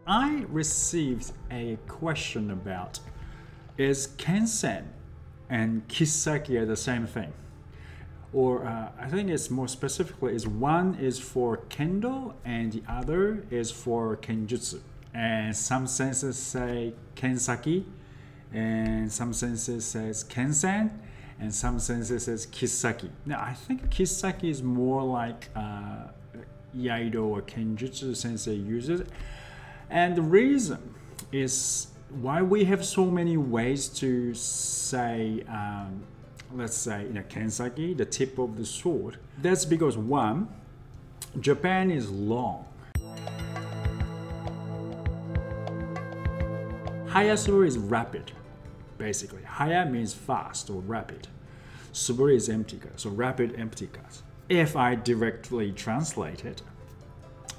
I received a question about, is kensen and kissaki the same thing? Or I think it's more specifically is one is for kendo and the other is for kenjutsu. And some senses say kensaki, and some senses says kensen, and some senses says kissaki. Now I think kissaki is more like Iaido or Kenjutsu sensei uses it. And the reason is why we have so many ways to say, let's say, Kensaki, the tip of the sword. That's because one, Japan is long. Hayasuri is rapid, basically. Haya means fast or rapid. Suburi is empty cut, so rapid empty cut. If I directly translate it,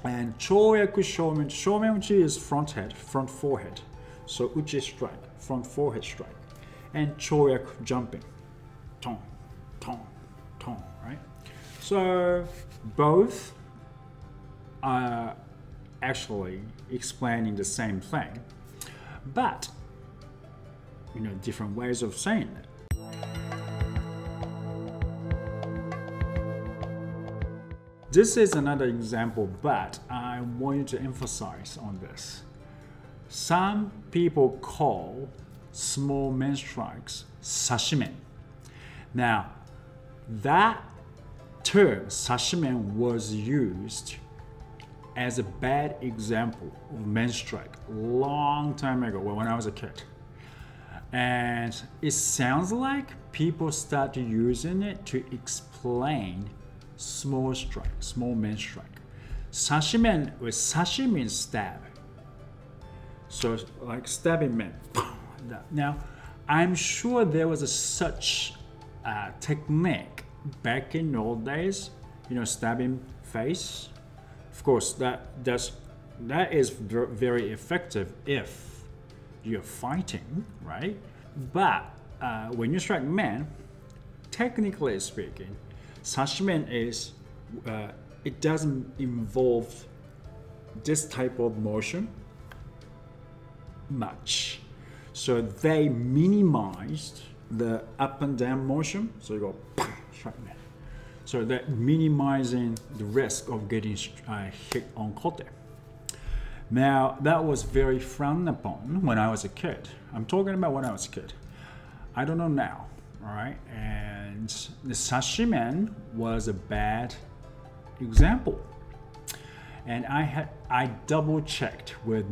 and choyaku shomen, shomen uchi is front head, front forehead, so uchi strike, front forehead strike, and choyaku jumping, tong, tong, tong, right? So both are actually explaining the same thing, but different ways of saying it. This is another example, but I want you to emphasize on this. Some people call small men strikes sashimen. Now, that term, sashimen, was used as a bad example of men strike long time ago when I was a kid. And it sounds like people started using it to explain small strike, small men strike. Sashimen, with sashi means stab. So like stabbing men. Now, I'm sure there was such technique back in old days, stabbing face. Of course, that is very effective if you're fighting, right? But when you strike men, technically speaking, sashimen is, it doesn't involve this type of motion much. So they minimized the up and down motion. So you go, strike men. So they're minimizing the risk of getting hit on kote. Now, that was very frowned upon when I was a kid. I'm talking about when I was a kid. I don't know now. All right, and the sashimen was a bad example, and I double checked with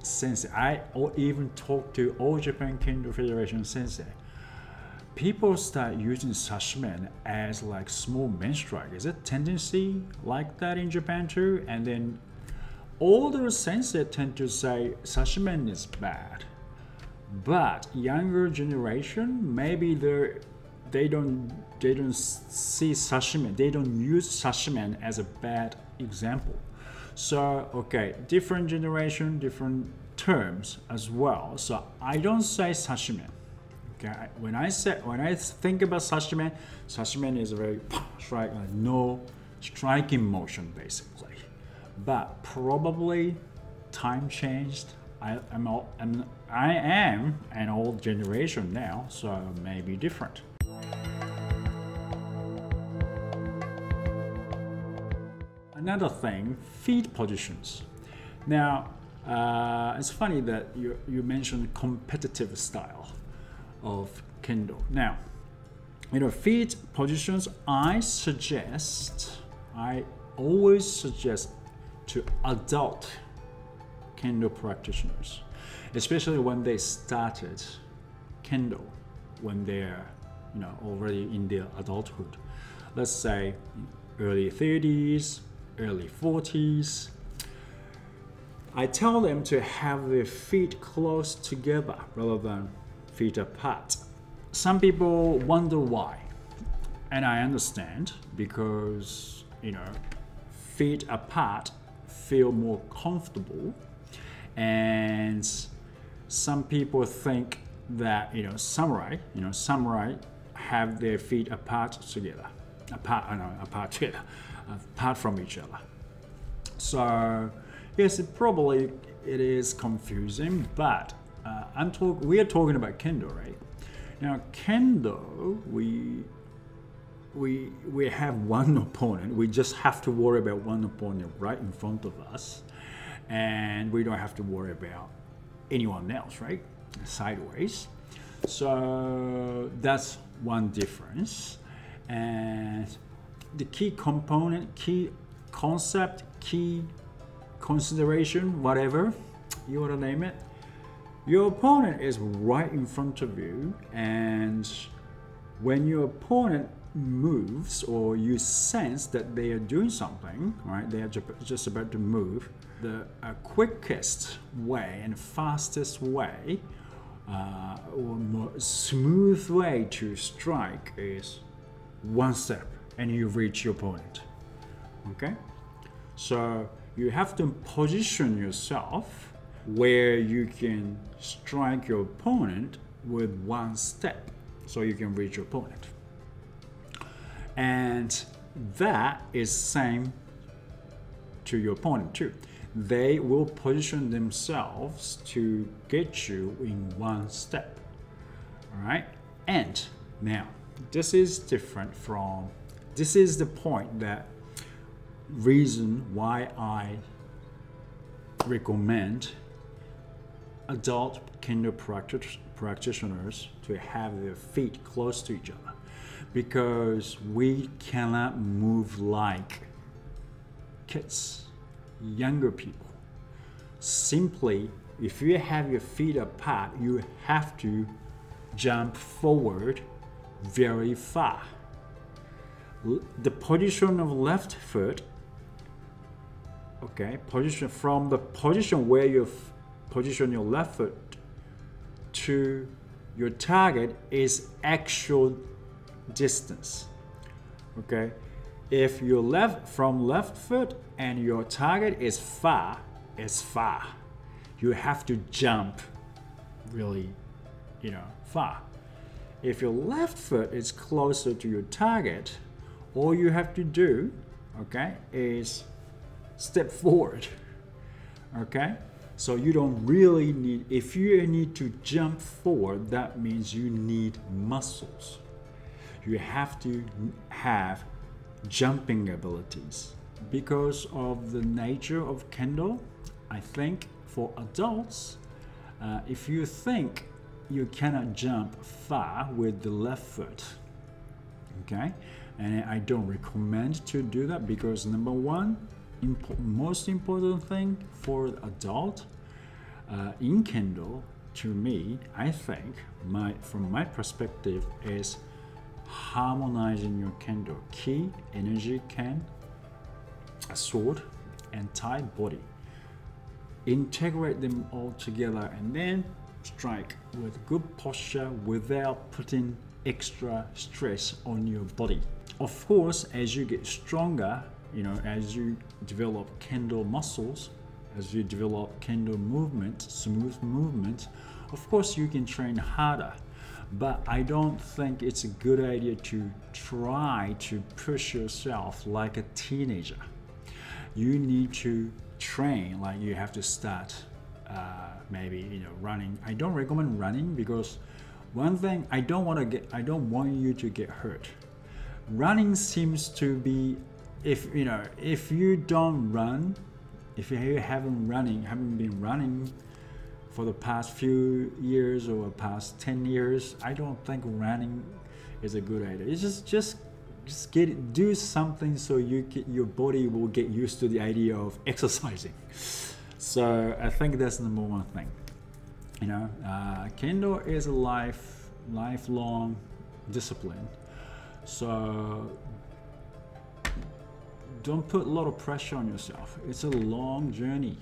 sensei. I even talked to All Japan Kendo Federation sensei. People start using sashimen as like small men strike. Is it tendency like that in Japan too? And then older sensei tend to say sashimen is bad. But younger generation, maybe they don't see sashimen, they don't use sashimen as a bad example. So okay, different generation, different terms as well. So I don't say sashimen. Okay, when I think about sashimen, sashimen is a very strike, no striking motion basically. But probably time changed. I am an old generation now, so it may be different. Another thing, feet positions. Now, it's funny that you mentioned competitive style of kendo. Now, feet positions, I always suggest to adult kendo practitioners, especially when they started kendo, when they're already in their adulthood. Let's say early 30s, early 40s. I tell them to have their feet close together rather than feet apart. Some people wonder why, and I understand, because feet apart feel more comfortable. And some people think that samurai have their feet apart from each other. So yes, it probably it is confusing, but we are talking about Kendo, right? Now, Kendo, we have one opponent. We just have to worry about one opponent right in front of us, and we don't have to worry about anyone else, right? Sideways. So that's one difference. And the key component, key concept, key consideration, whatever you want to name it, your opponent is right in front of you, and when your opponent moves or you sense that they are doing something, right, they are just about to move, the quickest way and fastest way or more smooth way to strike is one step and you reach your opponent. Okay, so you have to position yourself where you can strike your opponent with one step so you can reach your opponent. And that is same to your opponent too. They will position themselves to get you in one step. All right, and now this is different from, this is the point, that reason why I recommend adult Kendo practitioners to have their feet close to each other, because we cannot move like kids, younger people. Simply, if you have your feet apart, you have to jump forward very far. The position of left foot, okay, position from the position where you position your left foot to your target is actual distance. Okay, if your left foot and your target is far, you have to jump really, far. If your left foot is closer to your target, all you have to do, okay, is step forward. Okay, so you don't really need, if you need to jump forward, that means you need muscles. You have to have jumping abilities. Because of the nature of Kendo, I think for adults, if you think you cannot jump far with the left foot, okay, and I don't recommend to do that, because number one, most important thing for adult in Kendo, to me, I think, from my perspective, is harmonizing your Kendo, ki, energy, ken, a sword, and tai, body. Integrate them all together and then strike with good posture without putting extra stress on your body. Of course, as you get stronger, as you develop Kendo muscles, as you develop Kendo movement, smooth movement, of course you can train harder. But I don't think it's a good idea to try to push yourself like a teenager. You need to train, like you have to start maybe running. I don't recommend running, because one thing, I don't want you to get hurt. Running seems to be, if you don't run, if you haven't been running for the past few years or past 10 years, I don't think running is a good idea. It's just do something so your body will get used to the idea of exercising. So I think that's number one thing. Kendo is a lifelong discipline. So don't put a lot of pressure on yourself. It's a long journey.